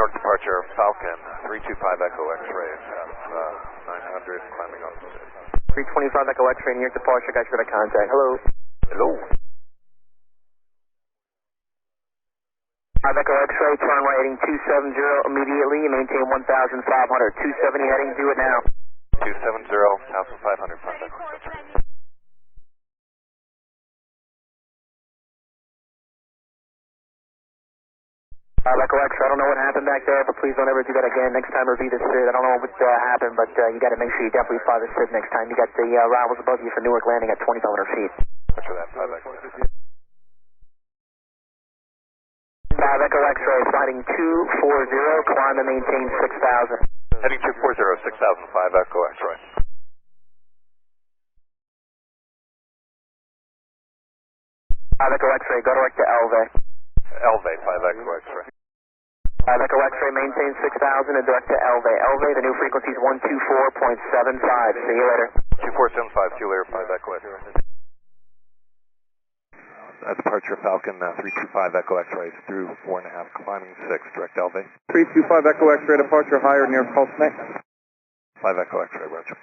York departure, Falcon, 325 Echo X-ray, 900, climbing up. 325 Echo X-ray, New York departure, guys, for the contact. Hello. Hello. 5 Echo X-ray, turn right heading 270 immediately, maintain 1,500. 270 heading, do it now. 270, 1,500, 5 Echo X-ray. 5 Echo X-ray, I don't know what happened back there, but please don't ever do that again. Next time review the SID. I don't know what happened, but you got to make sure you definitely fly the SID next time. You got the rivals above you for Newark landing at 2,500 feet. After that, 5 Echo X-ray. 5 Echo X-ray, flighting 240, climb and maintain 6,000. Heading 240, 6,000, 5 Echo X-ray. 5 Echo X-ray, go direct to Elvay. Elvay, 5 Echo X-ray. 5 Echo X-ray, maintain 6,000 and direct to Elvay. Elvay, the new frequency is 124.75. See you later. 2475, see you later, 5 Echo X-ray. Departure Falcon, 325 Echo X-ray through 4.5, climbing 6, direct Elvay. 325 Echo X-ray, departure higher near Pulse Neck. 5 Echo X-ray, roger.